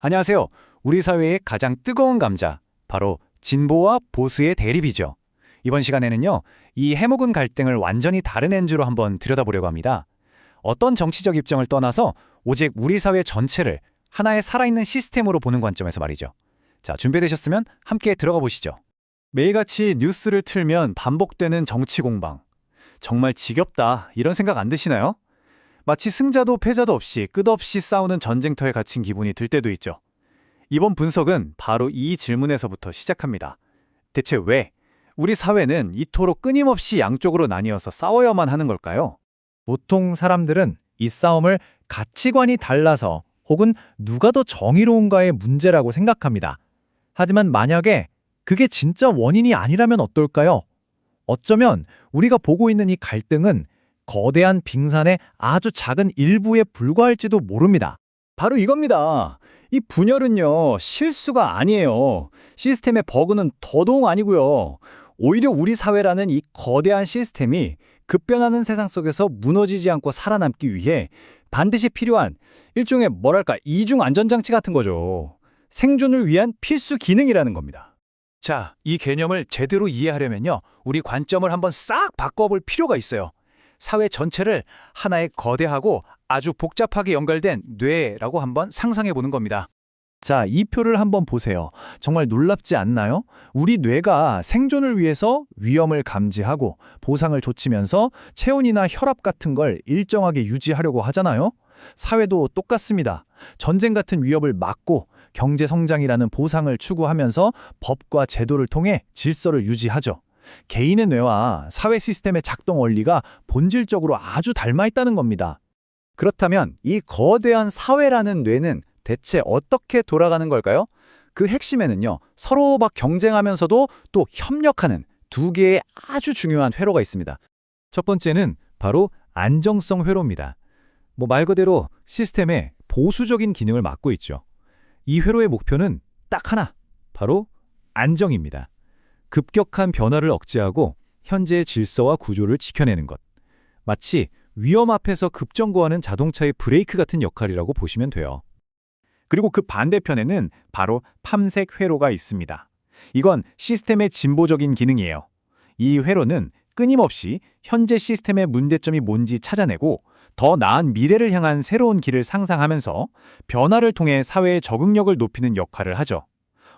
안녕하세요. 우리 사회의 가장 뜨거운 감자, 바로 진보와 보수의 대립이죠. 이번 시간에는요, 이 해묵은 갈등을 완전히 다른 렌즈로 한번 들여다보려고 합니다. 어떤 정치적 입장을 떠나서 오직 우리 사회 전체를 하나의 살아있는 시스템으로 보는 관점에서 말이죠. 자, 준비되셨으면 함께 들어가 보시죠. 매일같이 뉴스를 틀면 반복되는 정치 공방. 정말 지겹다, 이런 생각 안 드시나요? 마치 승자도 패자도 없이 끝없이 싸우는 전쟁터에 갇힌 기분이 들 때도 있죠. 이번 분석은 바로 이 질문에서부터 시작합니다. 대체 왜 우리 사회는 이토록 끊임없이 양쪽으로 나뉘어서 싸워야만 하는 걸까요? 보통 사람들은 이 싸움을 가치관이 달라서 혹은 누가 더 정의로운가의 문제라고 생각합니다. 하지만 만약에 그게 진짜 원인이 아니라면 어떨까요? 어쩌면 우리가 보고 있는 이 갈등은 거대한 빙산의 아주 작은 일부에 불과할지도 모릅니다. 바로 이겁니다. 이 분열은요, 실수가 아니에요. 시스템의 버그는 더더욱 아니고요. 오히려 우리 사회라는 이 거대한 시스템이 급변하는 세상 속에서 무너지지 않고 살아남기 위해 반드시 필요한 일종의 이중 안전장치 같은 거죠. 생존을 위한 필수 기능이라는 겁니다. 자, 이 개념을 제대로 이해하려면요, 우리 관점을 한번 싹 바꿔볼 필요가 있어요. 사회 전체를 하나의 거대하고 아주 복잡하게 연결된 뇌라고 한번 상상해 보는 겁니다. 자, 이 표를 한번 보세요. 정말 놀랍지 않나요? 우리 뇌가 생존을 위해서 위험을 감지하고 보상을 좇으면서 체온이나 혈압 같은 걸 일정하게 유지하려고 하잖아요. 사회도 똑같습니다. 전쟁 같은 위협을 막고 경제 성장이라는 보상을 추구하면서 법과 제도를 통해 질서를 유지하죠. 개인의 뇌와 사회 시스템의 작동 원리가 본질적으로 아주 닮아 있다는 겁니다. 그렇다면 이 거대한 사회라는 뇌는 대체 어떻게 돌아가는 걸까요? 그 핵심에는요, 서로 막 경쟁하면서도 또 협력하는 두 개의 아주 중요한 회로가 있습니다. 첫 번째는 바로 안정성 회로입니다. 말 그대로 시스템의 보수적인 기능을 맡고 있죠. 이 회로의 목표는 딱 하나, 바로 안정입니다. 급격한 변화를 억제하고 현재의 질서와 구조를 지켜내는 것. 마치 위험 앞에서 급정거하는 자동차의 브레이크 같은 역할이라고 보시면 돼요. 그리고 그 반대편에는 바로 탐색 회로가 있습니다. 이건 시스템의 진보적인 기능이에요. 이 회로는 끊임없이 현재 시스템의 문제점이 뭔지 찾아내고 더 나은 미래를 향한 새로운 길을 상상하면서 변화를 통해 사회의 적응력을 높이는 역할을 하죠.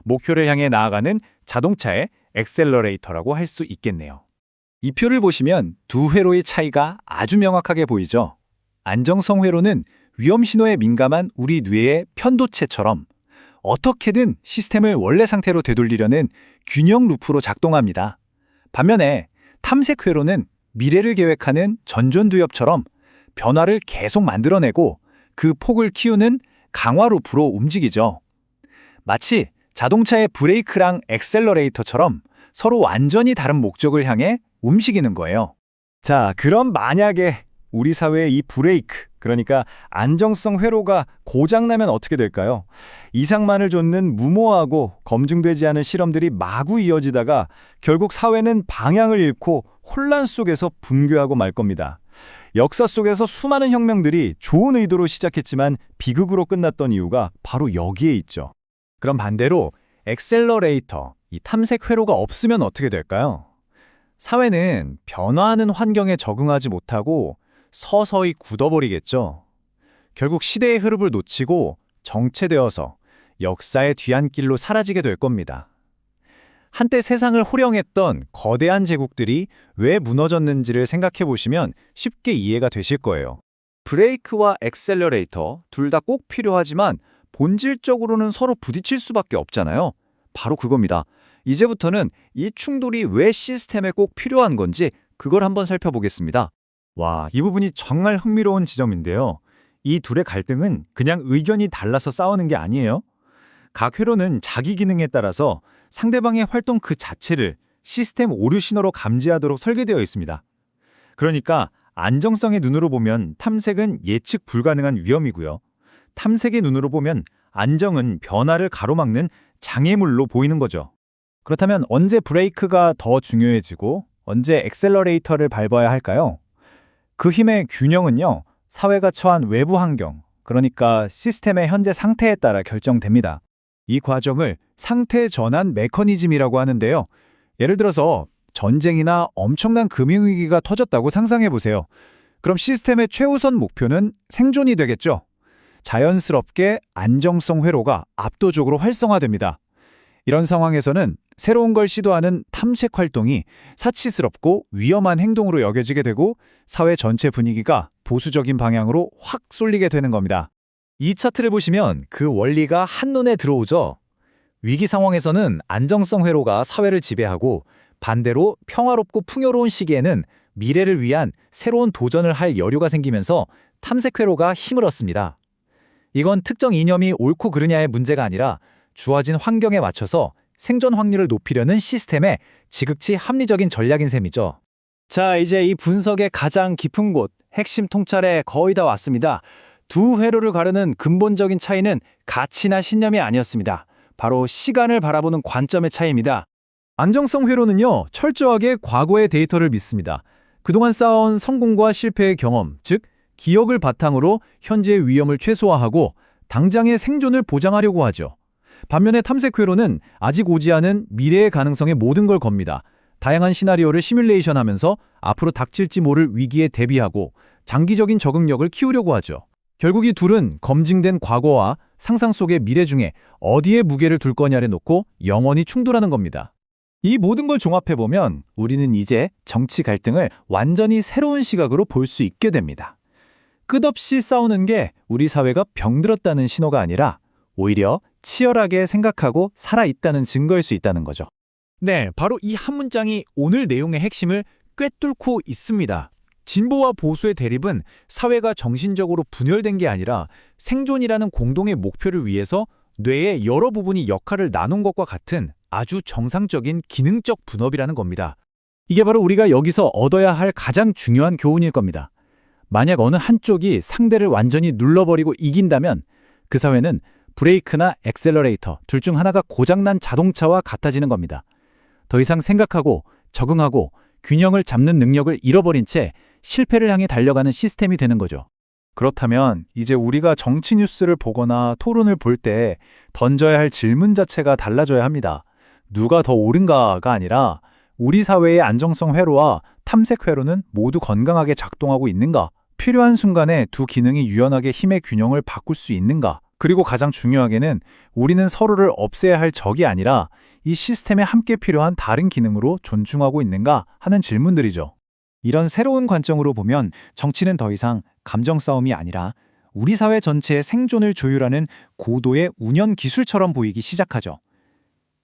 목표를 향해 나아가는 자동차의 엑셀러레이터라고 할 수 있겠네요. 이 표를 보시면 두 회로의 차이가 아주 명확하게 보이죠. 안정성 회로는 위험 신호에 민감한 우리 뇌의 편도체처럼 어떻게든 시스템을 원래 상태로 되돌리려는 균형 루프로 작동합니다. 반면에 탐색 회로는 미래를 계획하는 전전두엽처럼 변화를 계속 만들어내고 그 폭을 키우는 강화 루프로 움직이죠. 마치 자동차의 브레이크랑 엑셀러레이터처럼 서로 완전히 다른 목적을 향해 움직이는 거예요. 자, 그럼 만약에 우리 사회의 이 브레이크, 그러니까 안정성 회로가 고장나면 어떻게 될까요? 이상만을 좇는 무모하고 검증되지 않은 실험들이 마구 이어지다가 결국 사회는 방향을 잃고 혼란 속에서 붕괴하고 말 겁니다. 역사 속에서 수많은 혁명들이 좋은 의도로 시작했지만 비극으로 끝났던 이유가 바로 여기에 있죠. 그럼 반대로 엑셀러레이터, 이 탐색 회로가 없으면 어떻게 될까요? 사회는 변화하는 환경에 적응하지 못하고 서서히 굳어버리겠죠. 결국 시대의 흐름을 놓치고 정체되어서 역사의 뒤안길로 사라지게 될 겁니다. 한때 세상을 호령했던 거대한 제국들이 왜 무너졌는지를 생각해 보시면 쉽게 이해가 되실 거예요. 브레이크와 엑셀러레이터 둘 다 꼭 필요하지만 본질적으로는 서로 부딪힐 수밖에 없잖아요. 바로 그겁니다. 이제부터는 이 충돌이 왜 시스템에 꼭 필요한 건지 그걸 한번 살펴보겠습니다. 와, 이 부분이 정말 흥미로운 지점인데요. 이 둘의 갈등은 그냥 의견이 달라서 싸우는 게 아니에요. 각 회로는 자기 기능에 따라서 상대방의 활동 그 자체를 시스템 오류 신호로 감지하도록 설계되어 있습니다. 그러니까 안정성의 눈으로 보면 탐색은 예측 불가능한 위험이고요. 탐색의 눈으로 보면 안정은 변화를 가로막는 장애물로 보이는 거죠. 그렇다면 언제 브레이크가 더 중요해지고 언제 엑셀러레이터를 밟아야 할까요? 그 힘의 균형은요, 사회가 처한 외부 환경, 그러니까 시스템의 현재 상태에 따라 결정됩니다. 이 과정을 상태 전환 메커니즘이라고 하는데요. 예를 들어서 전쟁이나 엄청난 금융위기가 터졌다고 상상해 보세요. 그럼 시스템의 최우선 목표는 생존이 되겠죠. 자연스럽게 안정성 회로가 압도적으로 활성화됩니다. 이런 상황에서는 새로운 걸 시도하는 탐색 활동이 사치스럽고 위험한 행동으로 여겨지게 되고 사회 전체 분위기가 보수적인 방향으로 확 쏠리게 되는 겁니다. 이 차트를 보시면 그 원리가 한눈에 들어오죠. 위기 상황에서는 안정성 회로가 사회를 지배하고 반대로 평화롭고 풍요로운 시기에는 미래를 위한 새로운 도전을 할 여류가 생기면서 탐색 회로가 힘을 얻습니다. 이건 특정 이념이 옳고 그르냐의 문제가 아니라 주어진 환경에 맞춰서 생존 확률을 높이려는 시스템의 지극히 합리적인 전략인 셈이죠. 자, 이제 이 분석의 가장 깊은 곳, 핵심 통찰에 거의 다 왔습니다. 두 회로를 가르는 근본적인 차이는 가치나 신념이 아니었습니다. 바로 시간을 바라보는 관점의 차이입니다. 안정성 회로는요, 철저하게 과거의 데이터를 믿습니다. 그동안 쌓아온 성공과 실패의 경험, 즉 기억을 바탕으로 현재의 위험을 최소화하고 당장의 생존을 보장하려고 하죠. 반면에 탐색회로는 아직 오지 않은 미래의 가능성에 모든 걸 겁니다. 다양한 시나리오를 시뮬레이션하면서 앞으로 닥칠지 모를 위기에 대비하고 장기적인 적응력을 키우려고 하죠. 결국 이 둘은 검증된 과거와 상상 속의 미래 중에 어디에 무게를 둘 거냐를 놓고 영원히 충돌하는 겁니다. 이 모든 걸 종합해보면 우리는 이제 정치 갈등을 완전히 새로운 시각으로 볼 수 있게 됩니다. 끝없이 싸우는 게 우리 사회가 병들었다는 신호가 아니라 오히려 치열하게 생각하고 살아있다는 증거일 수 있다는 거죠. 네, 바로 이 한 문장이 오늘 내용의 핵심을 꿰뚫고 있습니다. 진보와 보수의 대립은 사회가 정신적으로 분열된 게 아니라 생존이라는 공동의 목표를 위해서 뇌의 여러 부분이 역할을 나눈 것과 같은 아주 정상적인 기능적 분업이라는 겁니다. 이게 바로 우리가 여기서 얻어야 할 가장 중요한 교훈일 겁니다. 만약 어느 한쪽이 상대를 완전히 눌러버리고 이긴다면 그 사회는 브레이크나 엑셀러레이터 둘 중 하나가 고장난 자동차와 같아지는 겁니다. 더 이상 생각하고 적응하고 균형을 잡는 능력을 잃어버린 채 실패를 향해 달려가는 시스템이 되는 거죠. 그렇다면 이제 우리가 정치 뉴스를 보거나 토론을 볼 때 던져야 할 질문 자체가 달라져야 합니다. 누가 더 옳은가가 아니라 우리 사회의 안정성 회로와 탐색 회로는 모두 건강하게 작동하고 있는가? 필요한 순간에 두 기능이 유연하게 힘의 균형을 바꿀 수 있는가? 그리고 가장 중요하게는 우리는 서로를 없애야 할 적이 아니라 이 시스템에 함께 필요한 다른 기능으로 존중하고 있는가 하는 질문들이죠. 이런 새로운 관점으로 보면 정치는 더 이상 감정 싸움이 아니라 우리 사회 전체의 생존을 조율하는 고도의 운영 기술처럼 보이기 시작하죠.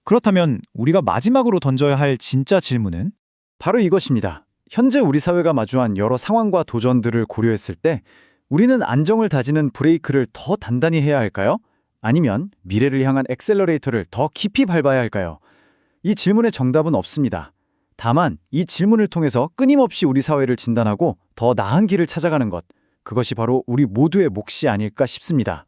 그렇다면 우리가 마지막으로 던져야 할 진짜 질문은? 바로 이것입니다. 현재 우리 사회가 마주한 여러 상황과 도전들을 고려했을 때 우리는 안정을 다지는 브레이크를 더 단단히 해야 할까요? 아니면 미래를 향한 엑셀러레이터를 더 깊이 밟아야 할까요? 이 질문의 정답은 없습니다. 다만 이 질문을 통해서 끊임없이 우리 사회를 진단하고 더 나은 길을 찾아가는 것, 그것이 바로 우리 모두의 몫이 아닐까 싶습니다.